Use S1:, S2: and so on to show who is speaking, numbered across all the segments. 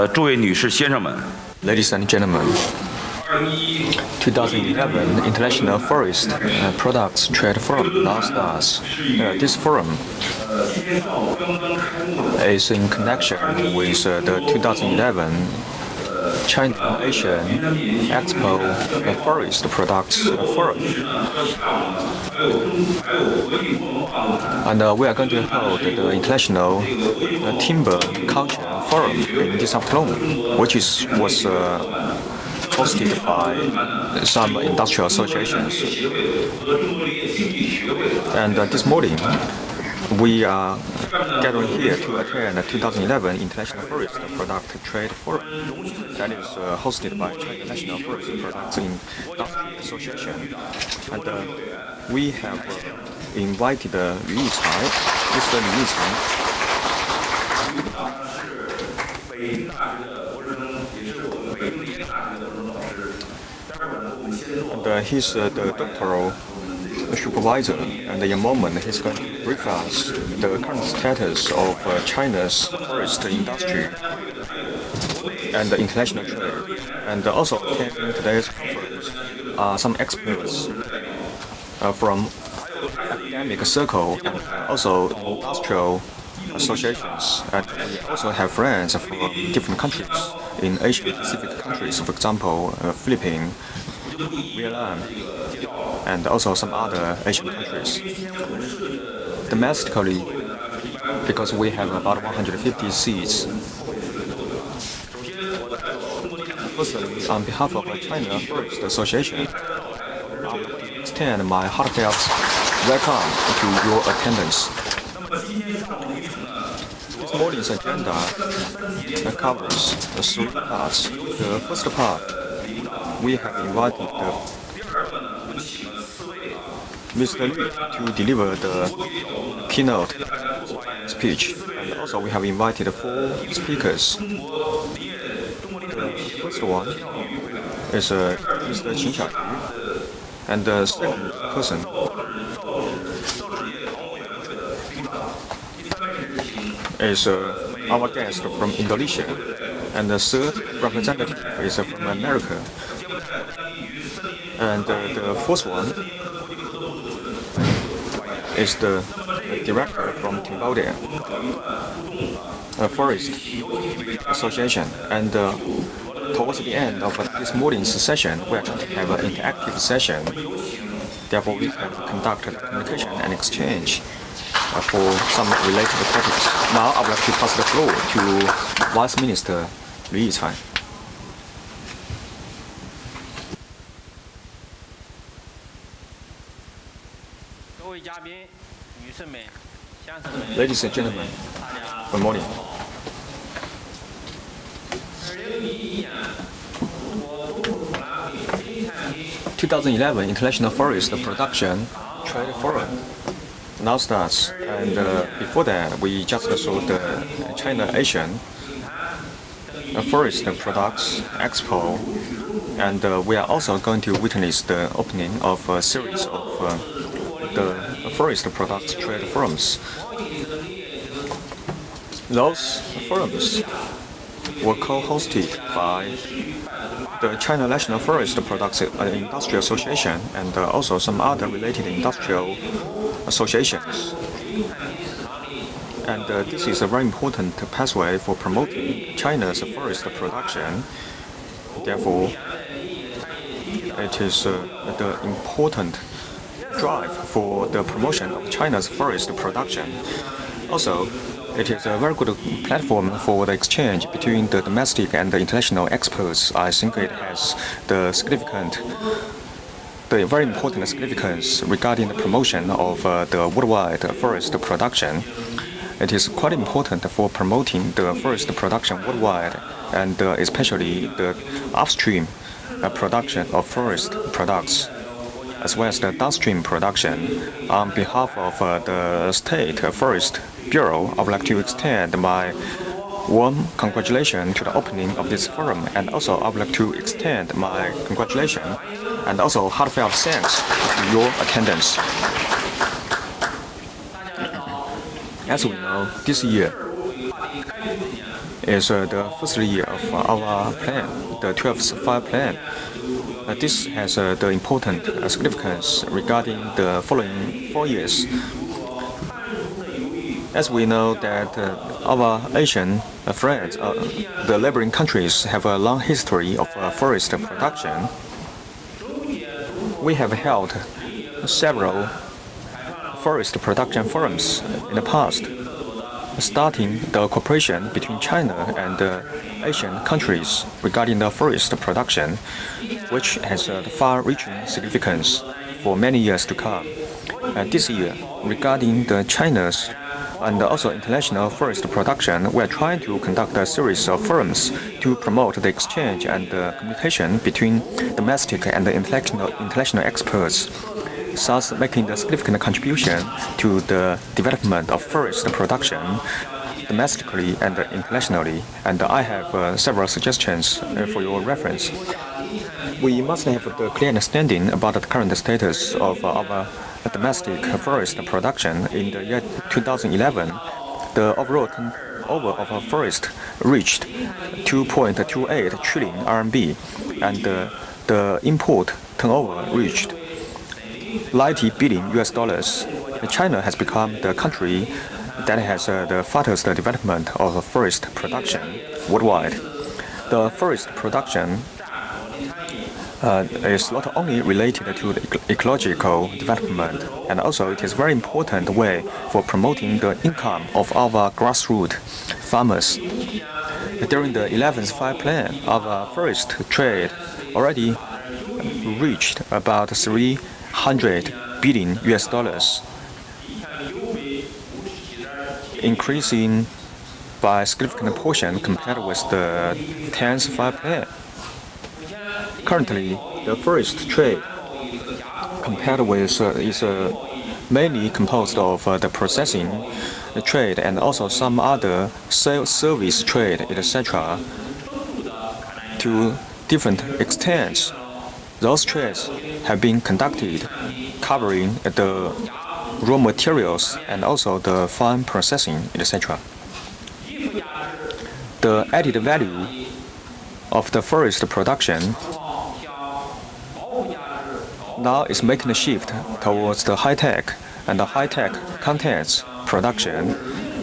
S1: 诸位女士、先生们，
S2: Ladies and gentlemen, 2011 International Forest Products Trade Forum now starts. This forum is in connection with the 2011 China Asian Expo Forest Products Forum. And we are going to hold the International Timber Culture Forum in this afternoon, which was hosted by some industrial associations. And this morning, we are gathering here to attend the 2011 International Forest Product Trade Forum that is hosted by China National Forest Products Industry Association. And we have invited Liu Yicai, Mr. Liu Yicai. And he's the doctoral supervisor, and in a moment he's going to brief us the current status of China's forest industry and the international trade. And also attending today's conference are some experts from academic circle and also industrial associations. And we also have friends from different countries in Asian Pacific countries, for example, Philippines, Vietnam, and also some other Asian countries. Domestically, because we have about 150 seats. Firstly, on behalf of the China Forest Association, I would like to extend my heartfelt welcome to your attendance. This morning's agenda covers three parts. The first part, we have invited Mr. Liu to deliver the keynote speech, and also we have invited 4 speakers. The first one is Mr. Qin Xiaoyu, and the second person is our guest from Indonesia, and the third representative is from America, and the fourth one is the director from Cambodia Forest Association. And towards the end of this morning's session, we are going to have an interactive session. Therefore, we can conduct communication and exchange for some related topics. Now, I would like to pass the floor to Vice Minister Liu Yicai. Ladies and gentlemen, good morning. The 2011 International Forest Production Trade Forum now starts, and before that, we just saw the China Asian Forest Products Expo, and we are also going to witness the opening of a series of the forest products trade forums. Those forums were co-hosted by the China National Forest Products Industry Association and also some other related industrial associations. And this is a very important pathway for promoting China's forest production. Therefore, it is the important drive for the promotion of China's forest production. Also, it is a very good platform for the exchange between the domestic and the international experts. I think it has the very important significance regarding the promotion of the worldwide forest production. It is quite important for promoting the forest production worldwide, and especially the upstream production of forest products, as well as the downstream production. On behalf of the State Forest Bureau, I would like to extend my warm congratulations to the opening of this forum, and also I would like to extend my congratulations and also heartfelt thanks to your attendance. As we know, this year is the first year of our plan, the 12th Five Plan. This has the important significance regarding the following 4 years. As we know that our Asian friends, the neighboring countries, have a long history of forest production. We have held several forest production forums in the past, starting the cooperation between China and Asian countries regarding the forest production, which has far-reaching significance for many years to come. This year, regarding the China's and also international forest production, we are trying to conduct a series of forums to promote the exchange and communication between domestic and international experts, thus making a significant contribution to the development of forest production domestically and internationally. And I have several suggestions for your reference. We must have the clear understanding about the current status of our domestic forest production. In the year 2011, the overall turnover of our forest reached 2.28 trillion RMB, and the import turnover reached $90 billion. China has become the country that has the fastest development of forest production worldwide. The forest production is not only related to the ecological development, and also it is a very important way for promoting the income of our grassroots farmers. During the 11th Five Plan, our forest trade already reached about $300 billion, increasing by a significant portion compared with the 10th Five Plan. Currently, the forest trade compared with is mainly composed of the processing trade and also some other service trade, etc. To different extents, those trades have been conducted, covering the raw materials and also the farm processing, etc. The added value of the forest production now is making a shift towards the high-tech and the high-tech contents production,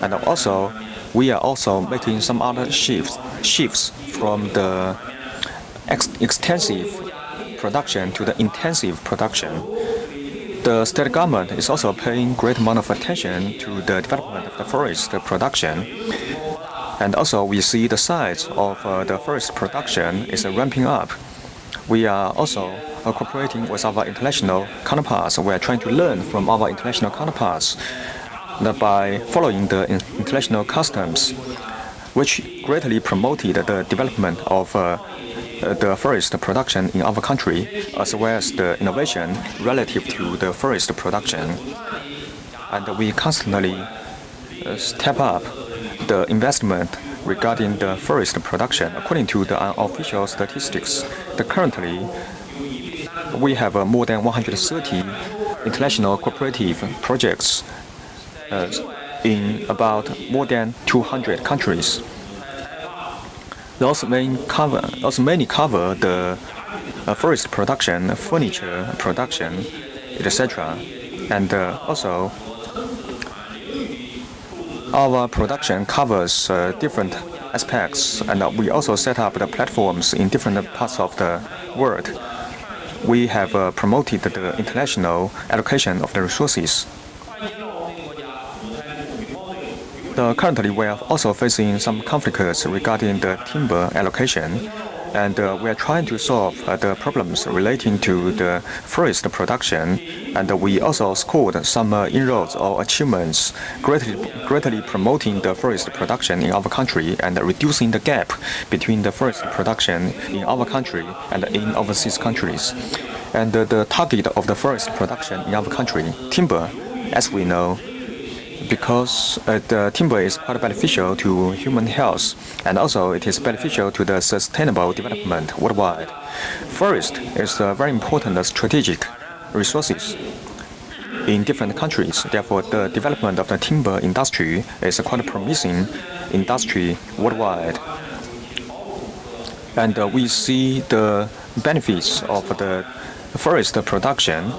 S2: and also we are also making some other shifts from the extensive production to the intensive production. The state government is also paying great amount of attention to the development of the forest production, and also we see the size of the forest production is ramping up. We are also cooperating with our international counterparts. We are trying to learn from our international counterparts by following the international customs, which greatly promoted the development of the forest production in our country, as well as the innovation relative to the forest production. And we constantly step up the investment regarding the forest production. According to the unofficial statistics, currently we have more than 130 international cooperative projects in about more than 200 countries. Those mainly cover the forest production, furniture production, etc. And also our production covers different aspects, and we also set up the platforms in different parts of the world. We have promoted the international allocation of the resources. Currently, we are also facing some conflicts regarding the timber allocation, and we are trying to solve the problems relating to the forest production, and we also scored some inroads or achievements, greatly promoting the forest production in our country and reducing the gap between the forest production in our country and in overseas countries. And the target of the forest production in our country, timber, as we know, because the timber is quite beneficial to human health, and also it is beneficial to the sustainable development worldwide. Forest is a very important strategic resources in different countries. Therefore, the development of the timber industry is a quite promising industry worldwide. And we see the benefits of the forest production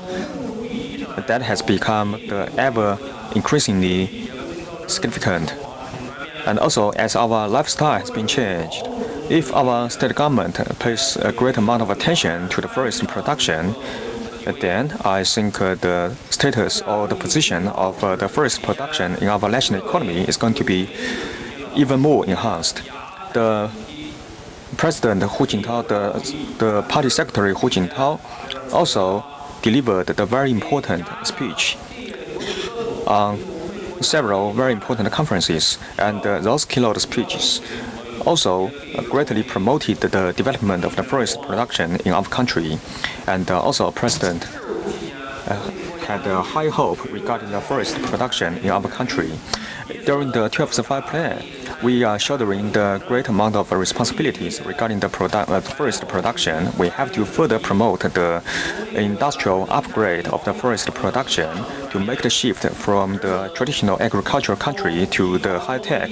S2: that has become the ever increasingly significant. And also, as our lifestyle has been changed, if our state government pays a great amount of attention to the forest production, then I think the status or the position of the forest production in our national economy is going to be even more enhanced. The President Hu Jintao, the party secretary Hu Jintao, also delivered a very important speech on several very important conferences, and those keynote speeches also greatly promoted the development of the forest production in our country. And also, President had a high hope regarding the forest production in our country. During the 12th Five Plan, we are shouldering the great amount of responsibilities regarding the forest production. We have to further promote the industrial upgrade of the forest production to make the shift from the traditional agricultural country to the high-tech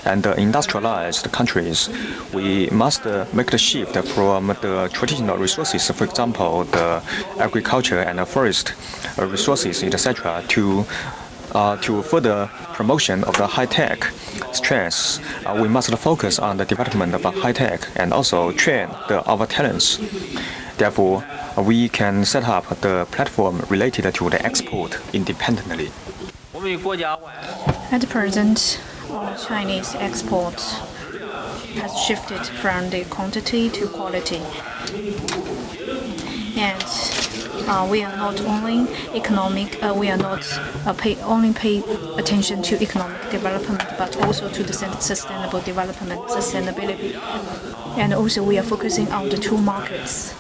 S2: and industrialized countries. We must make the shift from the traditional resources, for example, the agriculture and the forest resources, etc., to further promotion of the high-tech strengths. We must focus on the development of high-tech and also train our talents. Therefore, we can set up the platform related to the export independently.
S1: At present, Chinese export has shifted from the quantity to quality. And we are not only only pay attention to economic development, but also to the sustainable development, sustainability. And also we are focusing on the two markets,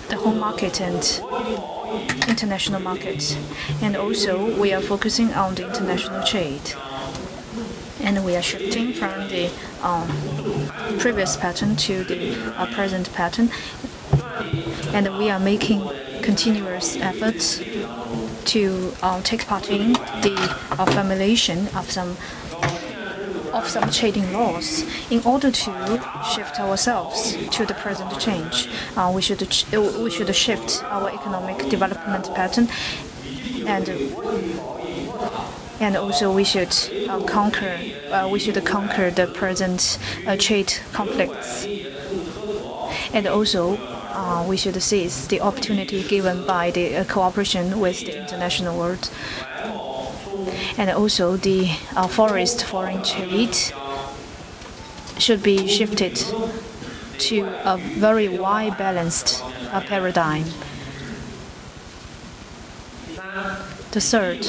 S1: the home market and international market. And also we are focusing on the international trade. And we are shifting from the previous pattern to the present pattern. And we are making continuous efforts to take part in the formulation of some trading laws in order to shift ourselves to the present change. We should shift our economic development pattern, and also we should conquer the present trade conflicts, and also we should seize the opportunity given by the cooperation with the international world. And also the forest foreign trade should be shifted to a very wide balanced paradigm. The third,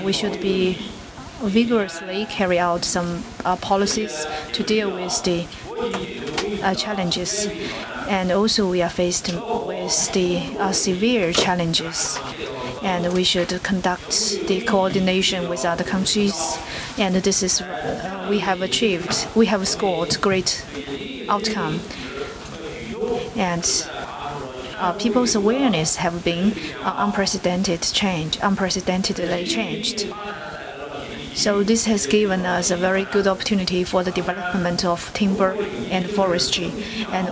S1: we should be vigorously carry out some policies to deal with the challenges. And also we are faced with the severe challenges, and we should conduct the coordination with other countries. And this is we have scored great outcome, and people's awareness have been unprecedentedly changed. So this has given us a very good opportunity for the development of timber and forestry, and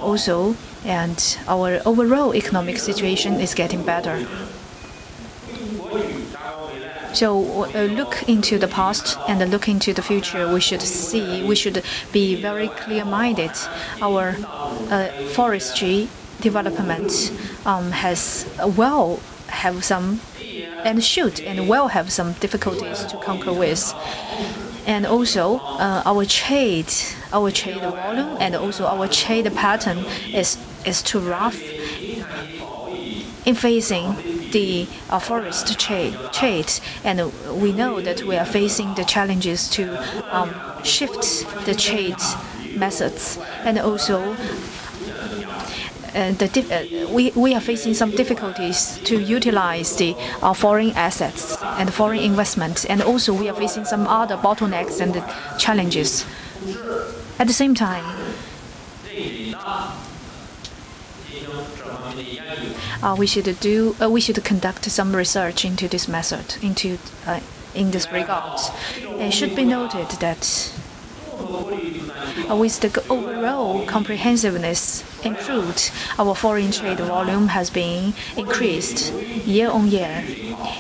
S1: our overall economic situation is getting better. So look into the past and look into the future. We should be very clear-minded. Our forestry development will have some difficulties to conquer with. And also our trade volume and also our trade pattern is too rough in facing the forest trade, and we know that we are facing the challenges to shift the trade methods, and also we are facing some difficulties to utilize the foreign assets and foreign investment, and also we are facing some other bottlenecks and challenges. At the same time, we should conduct some research into this method, in this regard. It should be noted that With the overall comprehensiveness improved, our foreign trade volume has been increased year on year,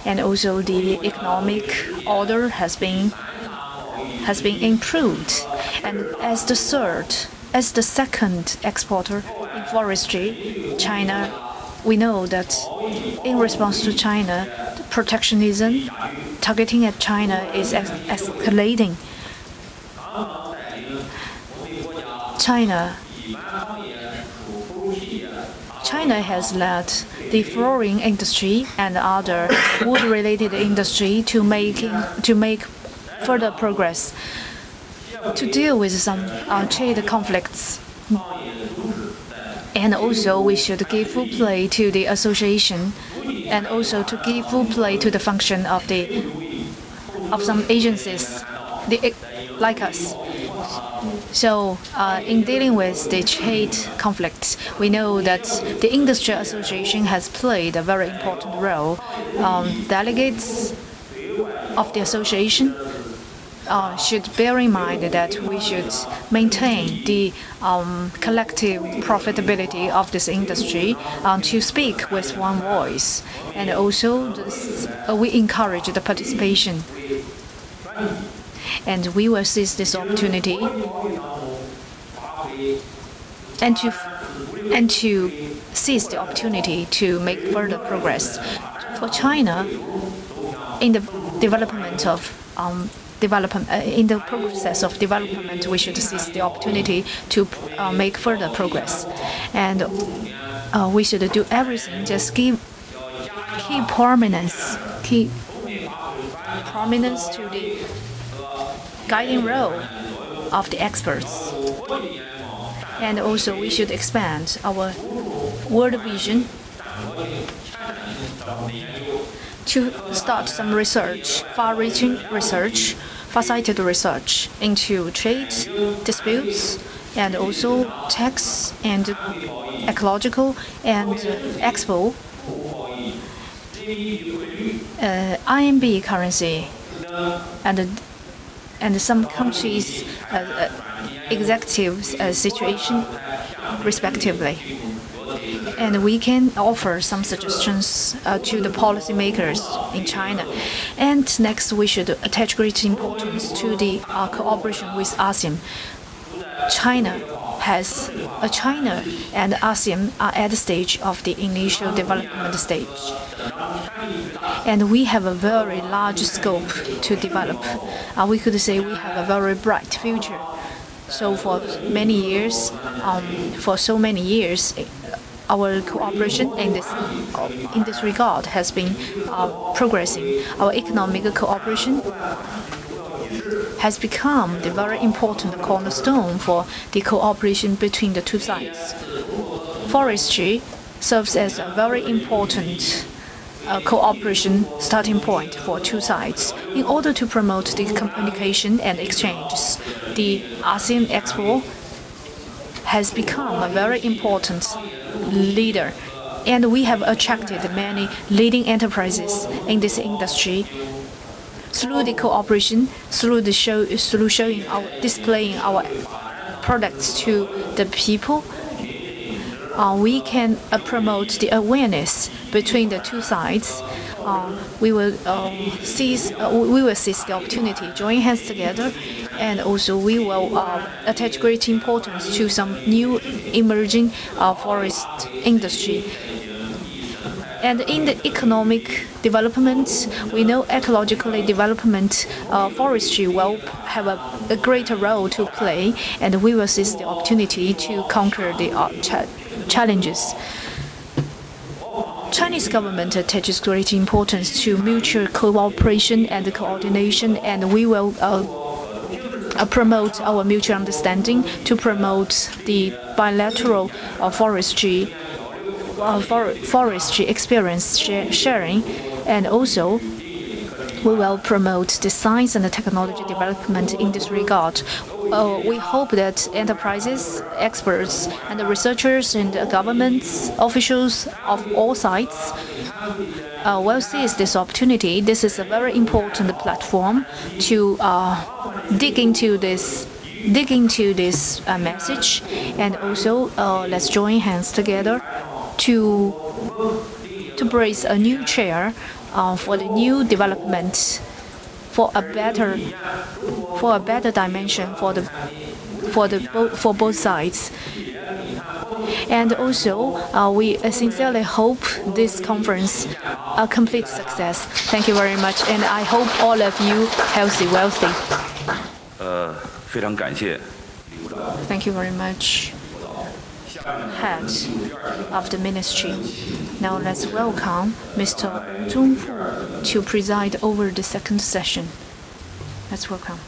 S1: and also the economic order has been improved. And as the second exporter in forestry, China, we know that in response to China, protectionism targeting at China is escalating. China has led the flooring industry and other wood-related industry to make further progress to deal with some trade conflicts. And also, we should give full play to the association, and also to give full play to the function of some agencies, like us. So, in dealing with the trade conflicts, we know that the industry association has played a very important role. Delegates of the association should bear in mind that we should maintain the collective profitability of this industry to speak with one voice, and also we encourage the participation. And we will seize this opportunity and to seize the opportunity to make further progress. For China, in the in the process of development, we should seize the opportunity to make further progress, and we should do everything. Just keep prominence to the guiding role of the experts. And also we should expand our world vision to start some research, far-reaching research, far-sighted research into trade disputes, and also tax and ecological and expo. RMB currency and some countries' executives' situation, respectively. And we can offer some suggestions to the policymakers in China. And next, we should attach great importance to the cooperation with ASEAN. China and ASEAN are at the stage of the initial development stage. And we have a very large scope to develop. We could say we have a very bright future. So for so many years, our cooperation in this regard has been progressing. Our economic cooperation has become the very important cornerstone for the cooperation between the two sides. Forestry serves as a very important cooperation starting point for two sides. In order to promote the communication and exchanges, the ASEAN Expo has become a very important leader, and we have attracted many leading enterprises in this industry. Through the cooperation, through displaying our products to the people, we can promote the awareness between the two sides. We will seize the opportunity, join hands together, and also we will attach great importance to some new emerging forest industry. And in the economic development, we know ecologically development, forestry will have a greater role to play, and we will seize the opportunity to conquer the challenges. Chinese government attaches great importance to mutual cooperation and coordination, and we will promote our mutual understanding to promote the bilateral forestry experience sharing, and also we will promote the science and the technology development in this regard. We hope that enterprises, experts, and the researchers and the governments, officials of all sides will seize this opportunity. This is a very important platform to dig into this dig into this message, and also let's join hands together to brace a new chair for the new development, for a better dimension for both sides. And also, we sincerely hope this conference a complete success. Thank you very much, and I hope all of you healthy, wealthy.
S3: 非常感谢。
S1: Thank you very much, head of the ministry. Now let's welcome Mr. Wu Zhongfu to preside over the second session. Let's welcome.